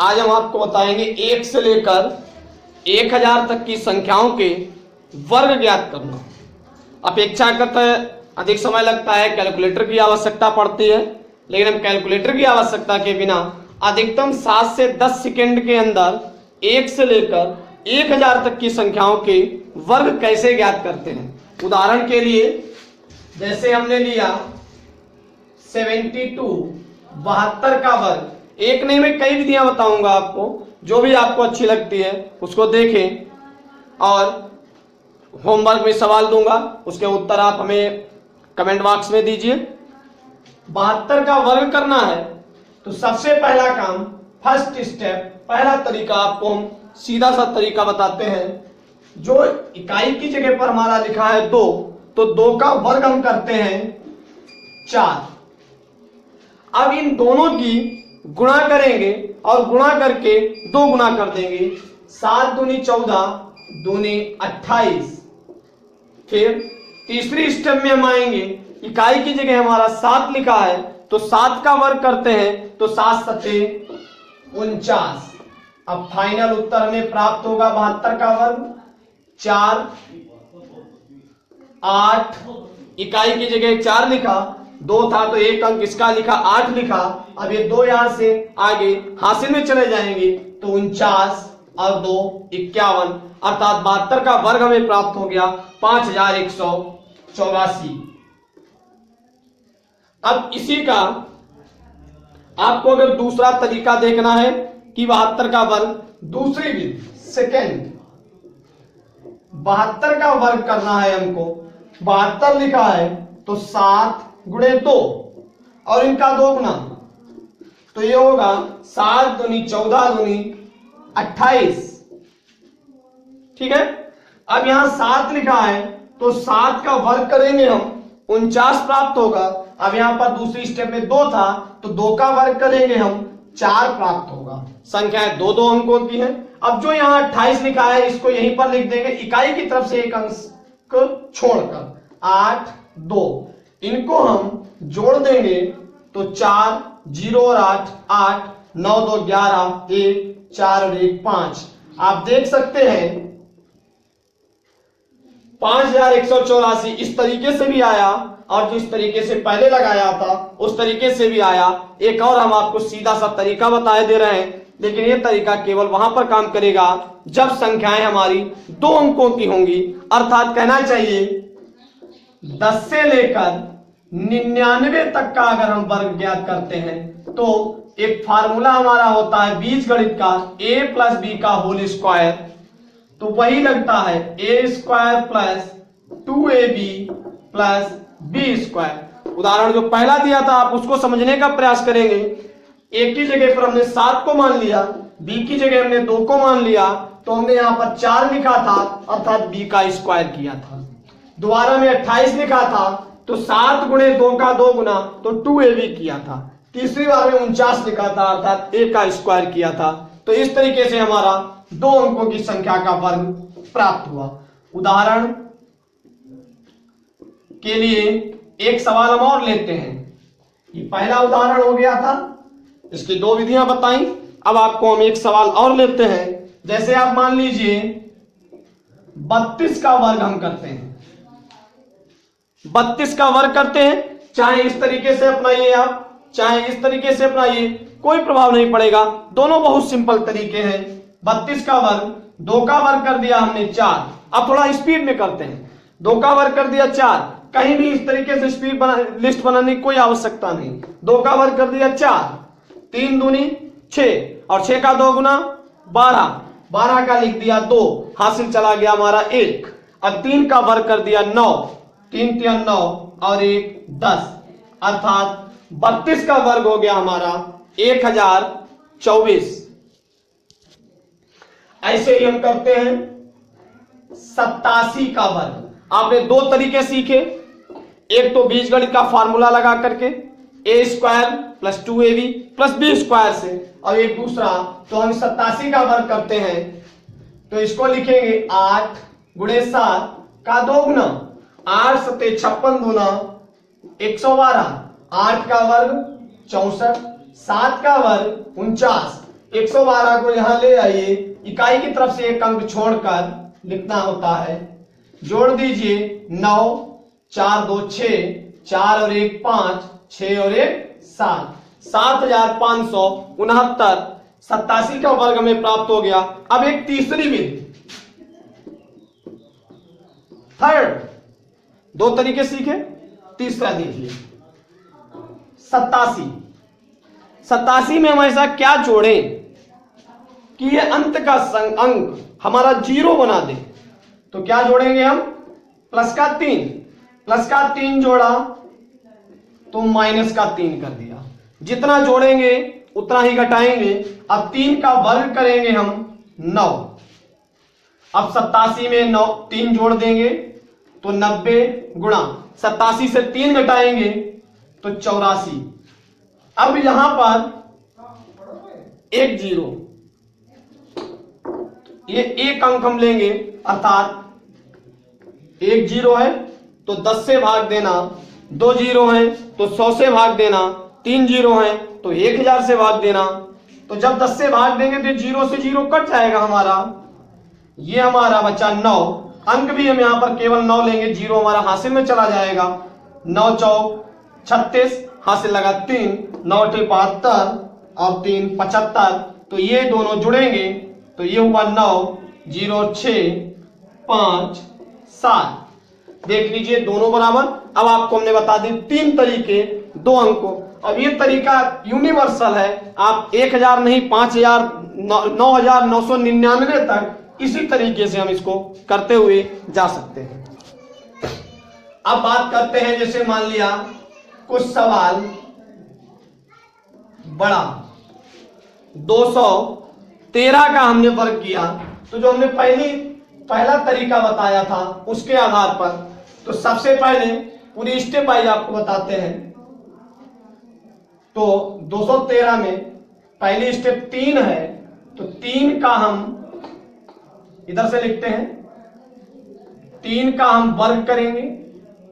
आज हम आपको बताएंगे 1 से लेकर 1000 तक की संख्याओं के वर्ग ज्ञात करना। अपेक्षाकृत अधिक समय लगता है, कैलकुलेटर की आवश्यकता पड़ती है, लेकिन हम कैलकुलेटर की आवश्यकता के बिना अधिकतम 7 से 10 सेकंड के अंदर 1 से लेकर 1000 तक की संख्याओं के वर्ग कैसे ज्ञात करते हैं। उदाहरण के लिए जैसे हमने लिया 72 72 का वर्ग। एक नहीं, मैं कई विधियां बताऊंगा आपको, जो भी आपको अच्छी लगती है उसको देखें और होमवर्क में सवाल दूंगा, उसके उत्तर आप हमें कमेंट बॉक्स में दीजिए। 72 का वर्ग करना है तो सबसे पहला काम, फर्स्ट स्टेप, पहला तरीका आपको हम सीधा सा तरीका बताते हैं। जो इकाई की जगह पर हमारा लिखा है 2, तो 2 का वर्ग हम करते हैं 4। अब इन दोनों की गुणा करेंगे और गुणा करके 2 गुना कर देंगे। 7 दूनी 14, दूनी 28। फिर तीसरी स्टेप में हम आएंगे, इकाई की जगह हमारा 7 लिखा है तो 7 का वर्ग करते हैं तो 7 सते 49। अब फाइनल उत्तर हमें प्राप्त होगा 72 का वर्ग 4 8। इकाई की जगह 4 लिखा, 2 था तो 1 अंक इसका लिखा, 8 लिखा। अब ये 2 यहां से आगे हासिल में चले जाएंगे तो 49 और 2 51, अर्थात 72 का वर्ग हमें प्राप्त हो गया 5184। अब इसी का आपको अगर दूसरा तरीका देखना है कि 72 का वर्ग दूसरी विधि, सेकेंड 72 का वर्ग करना है हमको। 72 लिखा है तो 7 गुणे 2 और इनका 2 गुना, तो ये होगा 7 दूनी 14 दूनी 28। ठीक है। अब यहां 7 लिखा है तो 7 का वर्ग करेंगे हम 49 प्राप्त होगा। अब यहां पर दूसरी स्टेप में 2 था तो 2 का वर्ग करेंगे हम 4 प्राप्त होगा। संख्याएं 2-2 अंकों की है। अब जो यहां 28 लिखा है इसको यहीं पर लिख देंगे, इकाई की तरफ से एक अंक को छोड़कर 8 2, इनको हम जोड़ देंगे तो 4 0 और 8 8 9 2 11 1 4 और 1 5। आप देख सकते हैं 5184 इस तरीके से भी आया और जिस तरीके से पहले लगाया था उस तरीके से भी आया। एक और हम आपको सीधा सा तरीका बताए दे रहे हैं, लेकिन यह तरीका केवल वहां पर काम करेगा जब संख्याएं हमारी 2 अंकों की होंगी। अर्थात कहना चाहिए 10 से लेकर 99 तक का अगर हम वर्ग ज्ञात करते हैं तो एक फार्मूला हमारा होता है बीजगणित का, a प्लस बी का होल स्क्वायर, तो वही लगता है a square plus 2ab plus b square. उदाहरण जो पहला दिया था आप उसको समझने का प्रयास करेंगे। a की जगह पर हमने 7 को मान लिया, b की जगह हमने 2 को मान लिया, तो हमने यहां पर 4 लिखा था अर्थात b का स्क्वायर किया था। दोबारा में 28 लिखा था तो 7 गुणे 2 का 2 गुना तो 2ab किया था। तीसरी बार में 49 लिखा था अर्थात a का स्क्वायर किया था। तो इस तरीके से हमारा 2 अंकों की संख्या का वर्ग प्राप्त हुआ। उदाहरण के लिए एक सवाल हम और लेते हैं। ये पहला उदाहरण हो गया था, इसकी 2 विधियां बताई। अब आपको हम एक सवाल और लेते हैं। जैसे आप मान लीजिए 32 का वर्ग हम करते हैं, 32 का वर्ग करते हैं, चाहे इस तरीके से अपनाइए आप, चाहे इस तरीके से अपनाइए, कोई प्रभाव नहीं पड़ेगा, दोनों बहुत सिंपल तरीके हैं। 32 का वर्ग, 2 का वर्ग कर दिया हमने 4। अब थोड़ा स्पीड में करते हैं। 2 का वर्ग कर दिया 4, कहीं भी इस तरीके से स्पीड लिस्ट बनाने की कोई आवश्यकता नहीं। 2 का वर्ग कर दिया 4, 3 दूनी 6 और 6 का 2 गुना 12, 12 का लिख दिया 2, हासिल चला गया हमारा 1। अब 3 का वर्ग कर दिया 9, 3 3 9 और 1 10, अर्थात 32 का वर्ग हो गया हमारा 1024। ऐसे ही हम करते हैं 87 का वर्ग। आपने 2 तरीके सीखे, एक तो बीजगणित का फार्मूला लगा करके a square plus 2ab plus b square से, और एक दूसरा तो हम 87 का वर्ग करते हैं तो इसको लिखेंगे 8 गुणे 7 का 2 गुना, 8 सते 56 गुना 112, 8 का वर्ग 64, 7 का वर्ग 49, 112 को यहां ले आइए, इकाई की तरफ से एक अंक छोड़कर लिखना होता है। जोड़ दीजिए 9, 4 2 6, 4 और 1 5, 6 और 1 7, 7569 87 का वर्ग हमें प्राप्त हो गया। अब एक तीसरी विधि, थर्ड, दो तरीके सीखे, तीसरा देखिए 87। 87 में हम ऐसा क्या जोड़ें कि ये अंत का अंक हमारा 0 बना दे। तो क्या जोड़ेंगे हम? प्लस का 3, प्लस का 3 जोड़ा तो माइनस का 3 कर दिया। जितना जोड़ेंगे उतना ही घटाएंगे। अब 3 का वर्ग करेंगे हम 9। अब 87 में 9 3 जोड़ देंगे तो 90 गुणा 87 से 3 घटाएंगे तो 84। अब यहां पर एक 0, ये एक अंक हम लेंगे, अर्थात एक 0 है तो 10 से भाग देना, 2 0 है तो 100 से भाग देना, 3 0 है तो 1000 से भाग देना। तो जब 10 से भाग देंगे तो 0 से 0 कट जाएगा हमारा, ये हमारा बचा 9। अंक भी हम यहां पर केवल 9 लेंगे, 0 हमारा हासिल में चला जाएगा। 9 चौक 36, हासिल लगा 3, 9 8 72 और 3 75। तो ये दोनों जुड़ेंगे तो ये हुआ 9 0 6 5 7। देख लीजिए दोनों बराबर। अब आपको हमने बता दी 3 तरीके 2 अंकों। अब ये तरीका यूनिवर्सल है, आप 1000 नहीं 5000 9999 तक इसी तरीके से हम इसको करते हुए जा सकते हैं। अब बात करते हैं, जैसे मान लिया कुछ सवाल बड़ा 213 का हमने वर्ग किया, तो जो हमने पहला तरीका बताया था उसके आधार पर, तो सबसे पहले पूरी स्टेप वाइज आपको बताते हैं। तो 213 में पहली स्टेप 3 है, तो 3 का हम इधर से लिखते हैं, 3 का हम वर्ग करेंगे,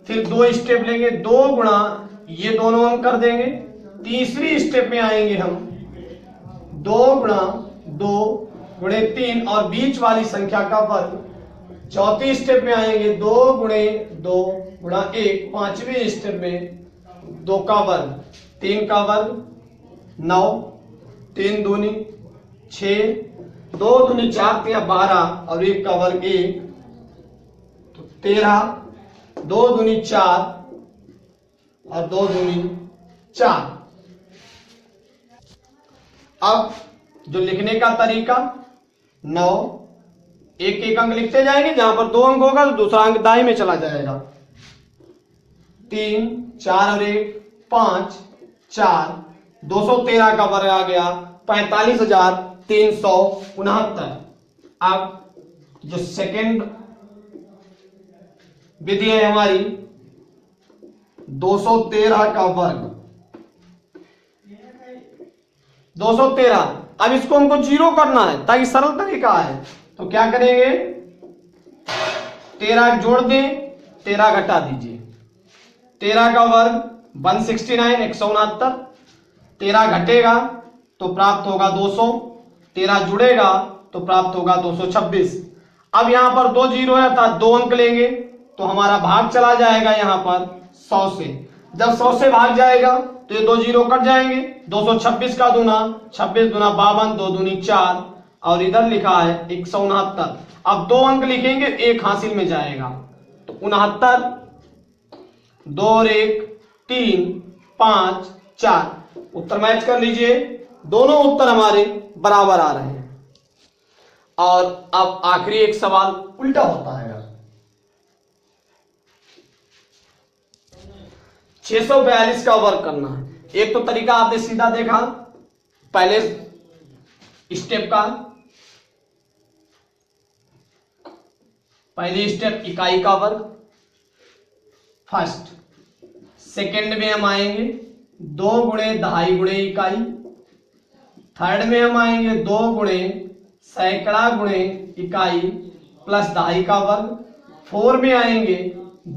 फिर 2 स्टेप लेंगे, 2 गुणा ये दोनों हम कर देंगे। तीसरी स्टेप में आएंगे हम 2 गुणा 2 गुणे 3 और बीच वाली संख्या का वर्ग। चौथी स्टेप में आएंगे 2 गुणे 2 गुणा 1। पांचवी स्टेप में 2 का वर्ग, 3 का वर्ग 9, 3 दूनी 6, 2 दूनी 4 3 12 और 1 का वर्ग 1, तो 13, 2 दूनी 4 और 2 दूनी 4। अब जो लिखने का तरीका 9, एक एक अंक लिखते जाएंगे, जहां पर 2 अंक होगा तो दूसरा अंक दाएं में चला जाएगा। 3 4 और 1 5 4, 213 का वर्ग आ गया 45,369। अब जो सेकेंड विधि है हमारी 213 का वर्ग, 213। अब इसको हमको 0 करना है ताकि सरल तरीका है, तो क्या करेंगे, 13 जोड़ दें, 13 घटा दीजिए। 13 का वर्ग 169 169, 13 घटेगा तो प्राप्त होगा 200, 13 जुड़ेगा तो प्राप्त होगा 226। अब यहां पर 2 0 है अर्थात 2 अंक लेंगे, तो हमारा भाग चला जाएगा यहां पर 100 से। जब 100 से भाग जाएगा तो ये 2 0 कट जाएंगे। 226 का दूना 26 दूना 52, 2 दूनी 4 और इधर लिखा है 169। अब 2 अंक लिखेंगे, 1 हासिल में जाएगा तो 69, 2 और 1 3 5 4। उत्तर मैच कर लीजिए, दोनों उत्तर हमारे बराबर आ रहे हैं। और अब आखिरी एक सवाल उल्टा होता है। 642 का वर्ग करना है। एक तो तरीका आपने सीधा देखा पहले स्टेप का, पहली स्टेप इकाई का वर्ग फर्स्ट। सेकंड में हम आएंगे 2 गुणे दहाई गुणे इकाई। थर्ड में हम आएंगे 2 गुणे सैकड़ा गुणे इकाई प्लस दहाई का वर्ग। 4 में आएंगे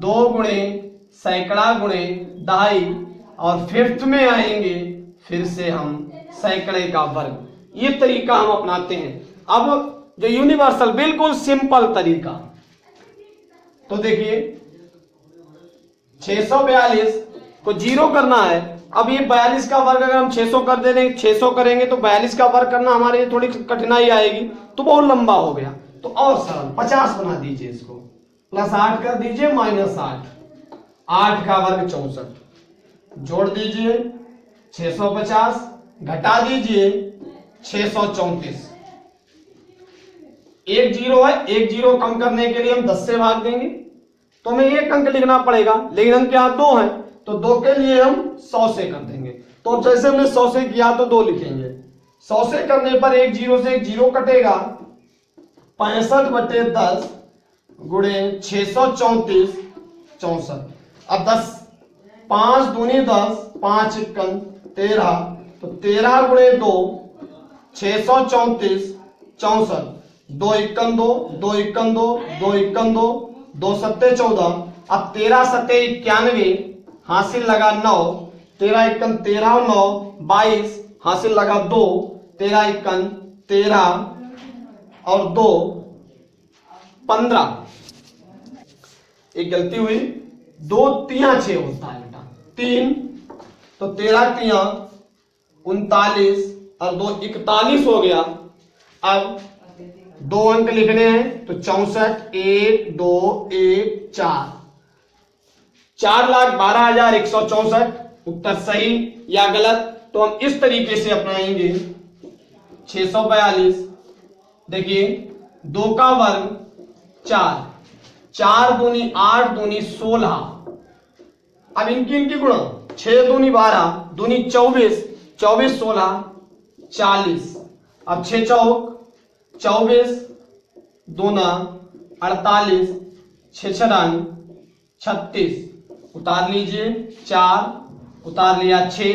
2 गुणे सैकड़ा गुणे दहाई और 5th में आएंगे फिर से हम सैकड़े का वर्ग। ये तरीका हम अपनाते हैं। अब जो यूनिवर्सल बिल्कुल सिंपल तरीका, तो देखिए 642 को 0 करना है। अब ये 42 का वर्ग अगर हम 600 कर दे दें, 600 करेंगे तो 42 का वर्ग करना हमारे लिए थोड़ी कठिनाई आएगी, तो बहुत लंबा हो गया। तो और सरल 50 बना दीजिए इसको, प्लस 8 कर दीजिए -8, 8 का वर्ग 64, जोड़ दीजिए 650, घटा दीजिए 634। एक जीरो है, एक जीरो कम करने के लिए हम 10 से भाग देंगे तो हमें एक अंक लिखना पड़ेगा, लेकिन अंक यहाँ 2 है तो 2 के लिए हम 100 से कर देंगे। तो जैसे हमने 100 से किया तो 2 लिखेंगे। 100 से करने पर एक जीरो से एक जीरो कटेगा, 65/10 गुणे 634 64। अब 10 5 दूनी 10, 5 एकम 13, तो 13 गुणे 2 634 64, 2 एकम 2, 2 एकम 2, 2 एकम 2, 2 सत्ते 14। अब 13 सत्ते 91, हासिल लगा 9, 13 एकम 13 और 9 22, हासिल लगा 2, 13 एकम 13 और 2 15। एक गलती हुई, 2 तिया 6 होता है बेटा, 3 तो 13 तिया 39 और 2 41 हो गया। अब 2 अंक लिखने हैं तो 64 1 2 1 4, 4,12,164। उत्तर सही या गलत तो हम इस तरीके से अपनाएंगे। 642 देखिए 2 का वर्ग 4, 4 दूनी 8 दूनी 16। अब इनकी गुणा 6 दूनी 12 दूनी 24, 24 16 40। अब 6 चौक 24 दूना 48, 6 रंग 36। उतार लीजिए 4, उतार लिया 6,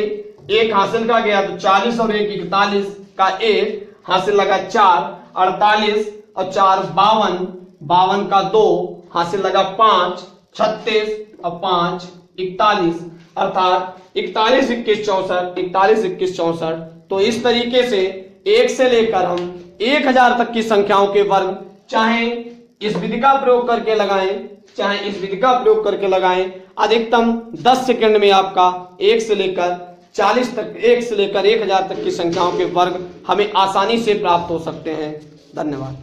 1 हासिल का गया तो 40 और 1 41 का 1 हासिल लगा 4, 48 और 4 52, 52 का 2 हासिल लगा 5, 36 और 5 41, अर्थात 41 21 64, 41 21 64। तो इस तरीके से 1 से लेकर हम 1000 तक की संख्याओं के वर्ग चाहे इस विधि का प्रयोग करके लगाएं, चाहे इस विधि का प्रयोग करके लगाएं, अधिकतम 10 सेकंड में आपका 1 से लेकर 40 तक, 1 से लेकर 1000 तक की संख्याओं के वर्ग हमें आसानी से प्राप्त हो सकते हैं। धन्यवाद।